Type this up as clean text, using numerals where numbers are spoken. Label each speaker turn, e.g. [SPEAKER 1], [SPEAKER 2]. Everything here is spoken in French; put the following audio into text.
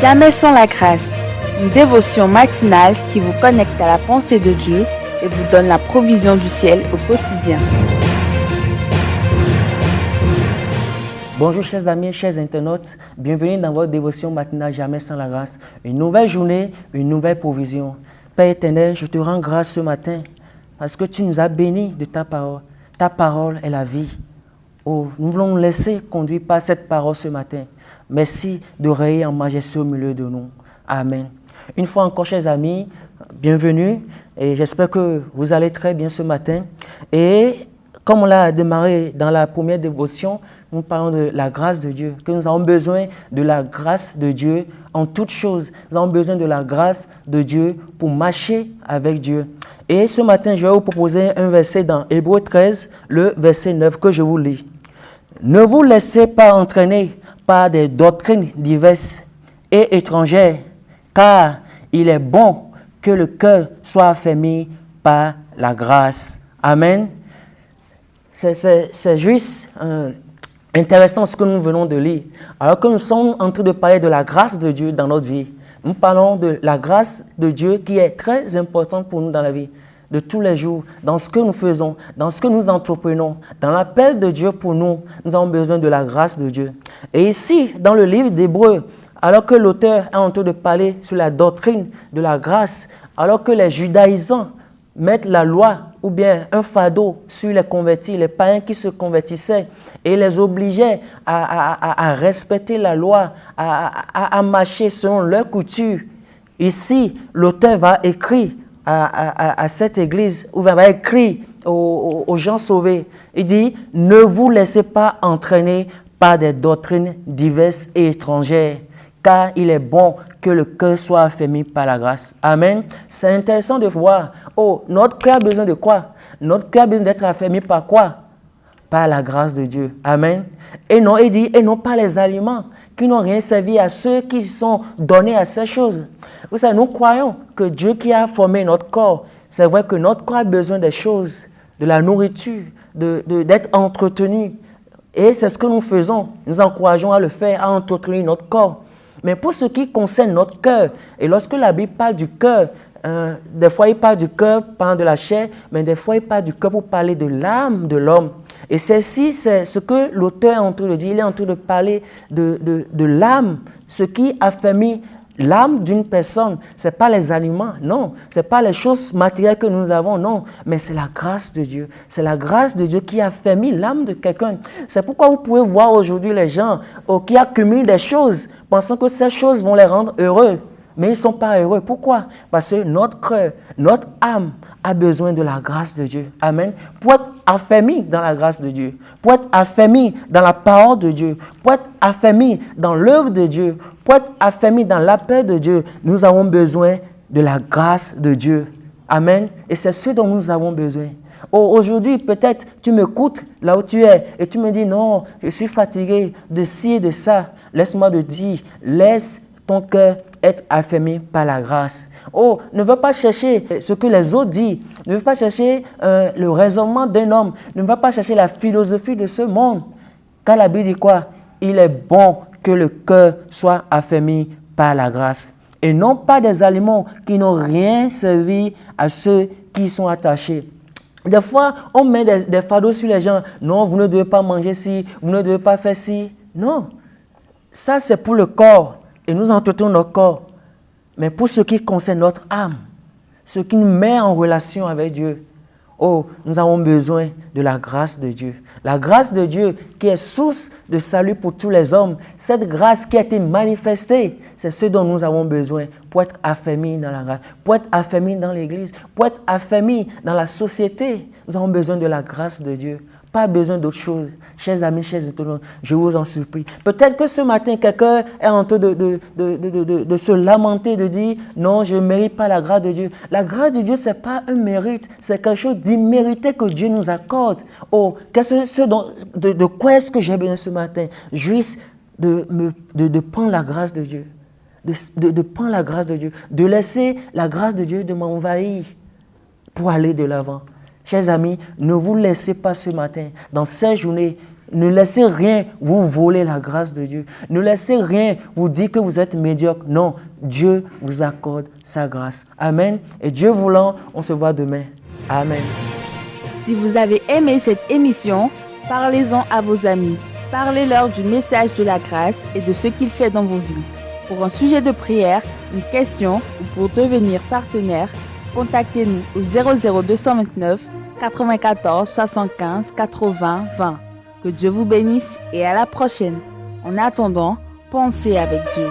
[SPEAKER 1] Jamais sans la grâce, une dévotion matinale qui vous connecte à la pensée de Dieu et vous donne la provision du ciel au quotidien.
[SPEAKER 2] Bonjour chers amis, chers internautes, bienvenue dans votre dévotion matinale Jamais sans la grâce. Une nouvelle journée, une nouvelle provision. Père éternel, je te rends grâce ce matin parce que tu nous as bénis de ta parole. Ta parole est la vie. Oh, nous voulons nous laisser conduire par cette parole ce matin. Merci de régner en majesté au milieu de nous. Amen. Une fois encore, chers amis, bienvenue et j'espère que vous allez très bien ce matin. Et comme on l'a démarré dans la première dévotion, nous parlons de la grâce de Dieu, que nous avons besoin de la grâce de Dieu en toutes choses. Nous avons besoin de la grâce de Dieu pour marcher avec Dieu. Et ce matin, je vais vous proposer un verset dans Hébreux 13, le verset 9 que je vous lis. Ne vous laissez pas entraîner par des doctrines diverses et étrangères, car il est bon que le cœur soit affermi par la grâce. Amen. C'est juste intéressant ce que nous venons de lire. Alors que nous sommes en train de parler de la grâce de Dieu dans notre vie, nous parlons de la grâce de Dieu qui est très importante pour nous dans la vie, de tous les jours, dans ce que nous faisons, dans ce que nous entreprenons, dans l'appel de Dieu pour nous, nous avons besoin de la grâce de Dieu. Et ici, dans le livre d'Hébreux, alors que l'auteur est en train de parler sur la doctrine de la grâce, alors que les judaïsants mettre la loi ou bien un fardeau sur les convertis, les païens qui se convertissaient et les obligeaient à respecter la loi, à marcher selon leur coutume. Ici, l'auteur va écrire à cette église, ou va écrire aux gens sauvés. Il dit, ne vous laissez pas entraîner par des doctrines diverses et étrangères, car il est bon que le cœur soit affermi par la grâce. Amen. C'est intéressant de voir, notre cœur a besoin de quoi? Notre cœur a besoin d'être affermi par quoi? Par la grâce de Dieu. Amen. Et non, il dit, et non pas les aliments qui n'ont rien servi à ceux qui sont donnés à ces choses. Vous savez, nous croyons que Dieu qui a formé notre corps, c'est vrai que notre corps a besoin des choses, de la nourriture, d'être entretenu. Et c'est ce que nous faisons. Nous encourageons à le faire, à entretenir notre corps. Mais pour ce qui concerne notre cœur, et lorsque la Bible parle du cœur, des fois il parle du cœur parlant de la chair, mais des fois il parle du cœur pour parler de l'âme de l'homme. Et ceci, c'est ce que l'auteur est en train de dire. Il est en train de parler de l'âme, ce qui affermit l'âme d'une personne. Ce n'est pas les aliments, non. Ce n'est pas les choses matérielles que nous avons, non. Mais c'est la grâce de Dieu. C'est la grâce de Dieu qui affermit l'âme de quelqu'un. C'est pourquoi vous pouvez voir aujourd'hui les gens qui accumulent des choses, pensant que ces choses vont les rendre heureux. Mais ils ne sont pas heureux. Pourquoi? Parce que notre cœur, notre âme a besoin de la grâce de Dieu. Amen. Pour être affermi dans la grâce de Dieu, pour être affermi dans la parole de Dieu, pour être affermi dans l'œuvre de Dieu, pour être affermi dans l'appel de Dieu, nous avons besoin de la grâce de Dieu. Amen. Et c'est ce dont nous avons besoin. Aujourd'hui, peut-être, tu m'écoutes là où tu es et tu me dis, non, je suis fatigué de ci et de ça. Laisse-moi te dire, laisse ton cœur être affermi par la grâce. Ne veux pas chercher ce que les autres disent. Ne veux pas chercher le raisonnement d'un homme. Ne veux pas chercher la philosophie de ce monde. Car la Bible dit quoi? Il est bon que le cœur soit affermi par la grâce. Et non pas des aliments qui n'ont rien servi à ceux qui sont attachés. Des fois, on met des fardeaux sur les gens. Non, vous ne devez pas manger ci, vous ne devez pas faire ci. Non, ça c'est pour le corps. Et nous entretenons notre corps. Mais pour ce qui concerne notre âme, ce qui nous met en relation avec Dieu, nous avons besoin de la grâce de Dieu. La grâce de Dieu qui est source de salut pour tous les hommes. Cette grâce qui a été manifestée, c'est ce dont nous avons besoin pour être affermis dans la grâce, pour être affermis dans l'Église, pour être affermis dans la société. Nous avons besoin de la grâce de Dieu. Pas besoin d'autre chose. Chers amis, chers internautes, je vous en supplie. Peut-être que ce matin, quelqu'un est en train de se lamenter, de dire « Non, je ne mérite pas la grâce de Dieu ». La grâce de Dieu, ce n'est pas un mérite. C'est quelque chose d'immérité que Dieu nous accorde. De quoi est-ce que j'ai besoin ce matin? Juste de prendre la grâce de Dieu. De prendre la grâce de Dieu. De laisser la grâce de Dieu de m'envahir pour aller de l'avant. Chers amis, ne vous laissez pas ce matin, dans ces journées, Ne laissez rien vous voler la grâce de Dieu. Ne laissez rien vous dire que vous êtes médiocre. Non, Dieu vous accorde sa grâce. Amen. Et Dieu voulant, on se voit demain. Amen.
[SPEAKER 1] Si vous avez aimé cette émission, parlez-en à vos amis. Parlez-leur du message de la grâce et de ce qu'il fait dans vos vies. Pour un sujet de prière, une question ou pour devenir partenaire, contactez-nous au 00229 94 75 80 20. Que Dieu vous bénisse et à la prochaine. En attendant, pensez avec Dieu.